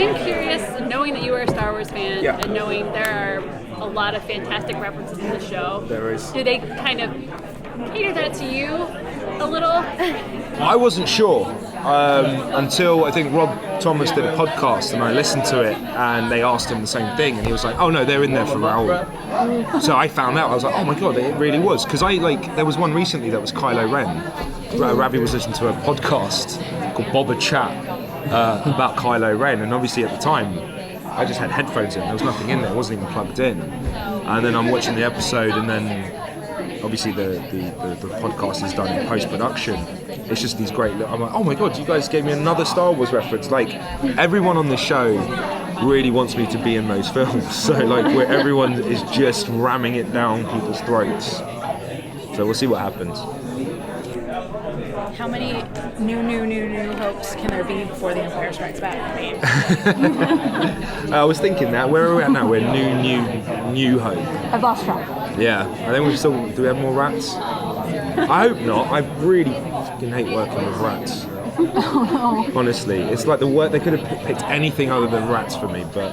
I'm curious, knowing that you are a Star Wars fan, Yeah. and knowing there are a lot of fantastic references in the show. There is. Do they kind of cater that to you a little? I wasn't sure until I think Rob Thomas did a podcast and I listened to it and they asked him the same thing and he was like, oh no, they're in there for Raul. So I found out, I was like, oh my god, it really was. Because there was one recently that was Kylo Ren. Ravi was listening to a podcast called Boba Chat about Kylo Ren, and obviously at the time I just had headphones in, there was nothing in there, it wasn't even plugged in. And then I'm watching the episode and then obviously the podcast is done in post-production. It's just these great, I'm like, oh my god, you guys gave me another Star Wars reference. Like, everyone on the show really wants me to be in those films. So like, where everyone is just ramming it down people's throats. So we'll see what happens. How many new hopes can there be before The Empire Strikes Back? I was thinking that. Where are we at now? We're new hope. I've lost track. Yeah. I think do we have more rats? I hope not. I really fucking hate working with rats. Oh no. Honestly, it's like the work. They could have picked anything other than rats for me, but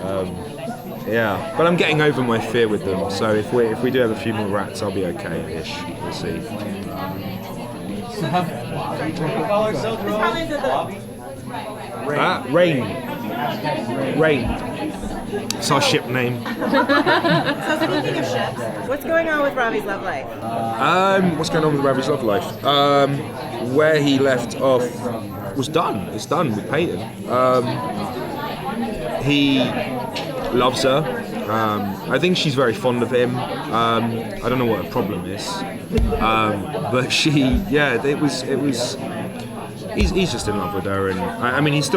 yeah. But I'm getting over my fear with them. So if we do have a few more rats, I'll be okay-ish. We'll see. Rain. It's our ship name. So speaking of ships, what's going on with Ravi's love life? What's going on with Ravi's love life? Where he left off was done. It's done with Peyton. He loves her. I think she's very fond of him. I don't know what her problem is, but it was. He's just in love with her, and I mean he's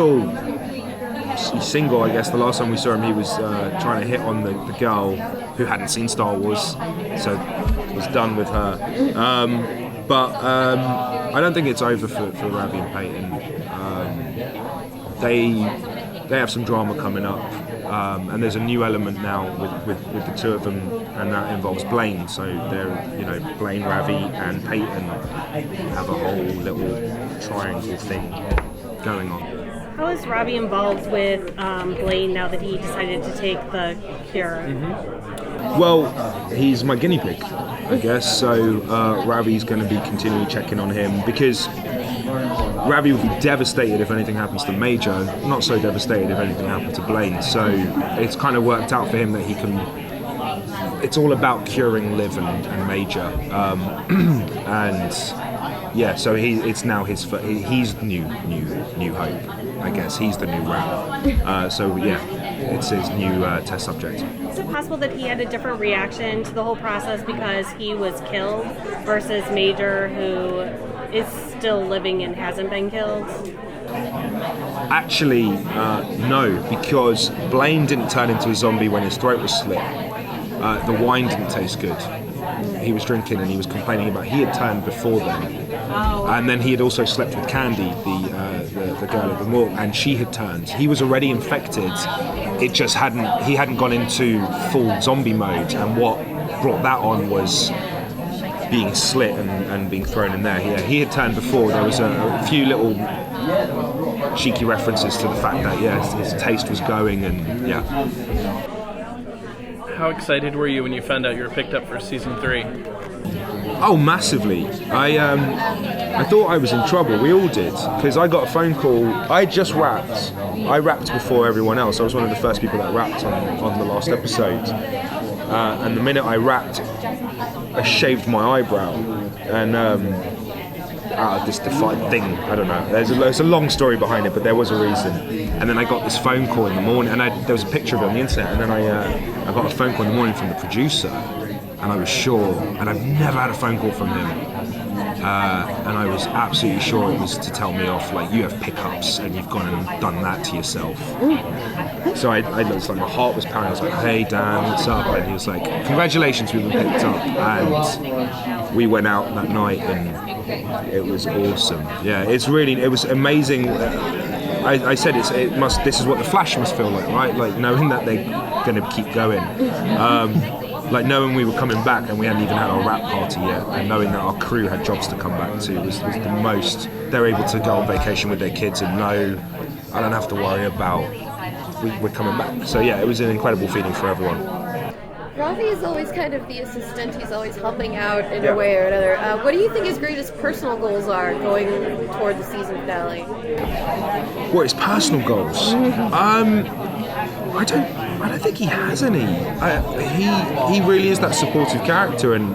single. I guess the last time we saw him, he was trying to hit on the girl who hadn't seen Star Wars, so was done with her. But I don't think it's over for Ravi and Peyton. They have some drama coming up. And there's a new element now with the two of them, and that involves Blaine. So they're, Blaine, Ravi, and Peyton have a whole little triangle thing going on. How is Ravi involved with Blaine now that he decided to take the cure? Mm-hmm. Well, he's my guinea pig, I guess. So Ravi's going to be continually checking on him because Ravi would be devastated if anything happens to Major, not so devastated if anything happened to Blaine. So it's kind of worked out for him that he can. It's all about curing Liv and Major, and yeah. So it's now he's new hope, I guess. He's the new Rav. So yeah, it's his new test subject. Is it possible that he had a different reaction to the whole process because he was killed versus Major, who is still living and hasn't been killed? Actually, no, because Blaine didn't turn into a zombie when his throat was slit. The wine didn't taste good. He was drinking and he was complaining about he had turned before then. Oh. And then he had also slept with Candy, the girl at the mall, and she had turned. He was already infected. It just he hadn't gone into full zombie mode, and what brought that on was being slit and being thrown in there. Yeah, he had turned before. There was a few little cheeky references to the fact that his taste was going, and yeah. How excited were you when you found out you were picked up for season 3? Oh, massively. I thought I was in trouble. We all did, because I got a phone call. I just rapped. I rapped before everyone else. I was one of the first people that rapped on the last episode. And the minute I rapped, I shaved my eyebrow, and out of this defiant thing, I don't know. There's a long story behind it, but there was a reason. And then I got this phone call in the morning, and there was a picture of it on the internet. And then I got a phone call in the morning from the producer, and I was sure. And I've never had a phone call from him. And I was absolutely sure it was to tell me off, like, you have pickups and you've gone and done that to yourself. So I was like, my heart was pounding. I was like, hey Dan, what's up? And he was like, congratulations, we've been picked up. And we went out that night and it was awesome. Yeah, it was amazing. I said this is what the Flash must feel like, right? Like knowing that they're going to keep going. Like knowing we were coming back and we hadn't even had our rap party yet, and knowing that our crew had jobs to come back to was the most. They're able to go on vacation with their kids and know I don't have to worry about we're coming back. So yeah, it was an incredible feeling for everyone. Ravi is always kind of the assistant. He's always helping out in Yeah. a way or another. What do you think his greatest personal goals are going toward the season finale? What his personal goals? I don't think he has any. He really is that supportive character, and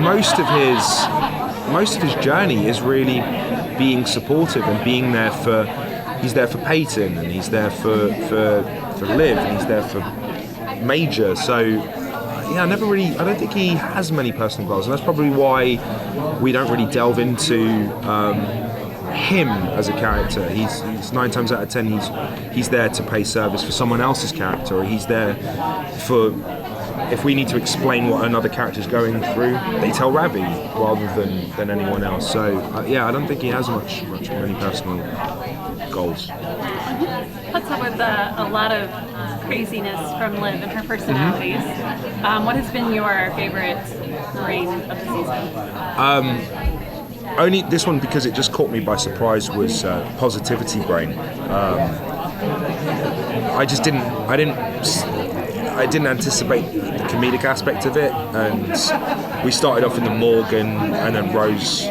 most of his journey is really being supportive and being there for. He's there for Peyton, and he's there for Liv, and he's there for Major. So yeah, I don't think he has many personal goals, and that's probably why we don't really delve into him as a character. He's 9 times out of 10 he's there to pay service for someone else's character, or he's there for, if we need to explain what another character's going through, they tell Ravi rather than anyone else. So yeah, I don't think he has many personal goals. Puts up with a lot of craziness from Liv and her personalities. What has been your favorite brain of the season? Only this one, because it just caught me by surprise, was Positivity Brain. I didn't anticipate the comedic aspect of it, and we started off in the morgue, and then Rose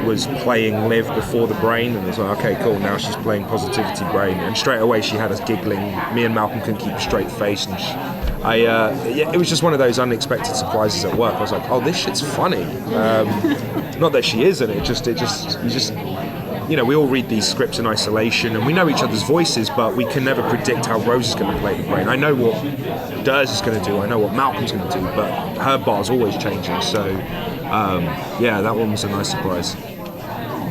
was playing Liv before the brain, and it was like, okay, cool, now she's playing Positivity Brain, and straight away she had us giggling. Me and Malcolm couldn't keep a straight face, and it was just one of those unexpected surprises at work. I was like, oh, this shit's funny. Not that she isn't, we all read these scripts in isolation, and we know each other's voices, but we can never predict how Rose is going to play the brain. I know what Durs is going to do, I know what Malcolm's going to do, but her bar's always changing, so yeah, that one was a nice surprise.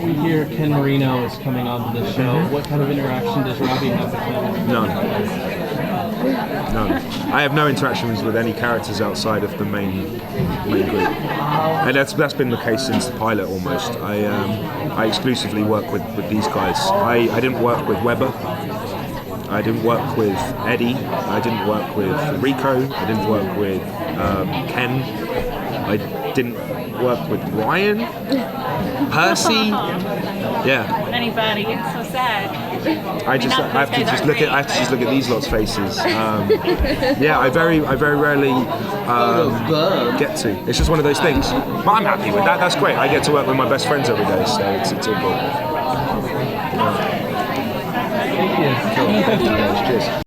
We hear Ken Marino is coming on to the show. What kind of interaction does Ravi have with him? None. I have no interactions with any characters outside of the main group, and that's been the case since the pilot almost. I exclusively work with these guys. I didn't work with Weber. I didn't work with Eddie. I didn't work with Rico. I didn't work with Ken. I didn't work with Ryan. Percy. Yeah. Anybody? It's so sad. I have to just look at these lots' faces. Yeah, I very rarely get to. It's just one of those things. But I'm happy with that. That's great. I get to work with my best friends every day, so it's all good. Thank you. Cheers.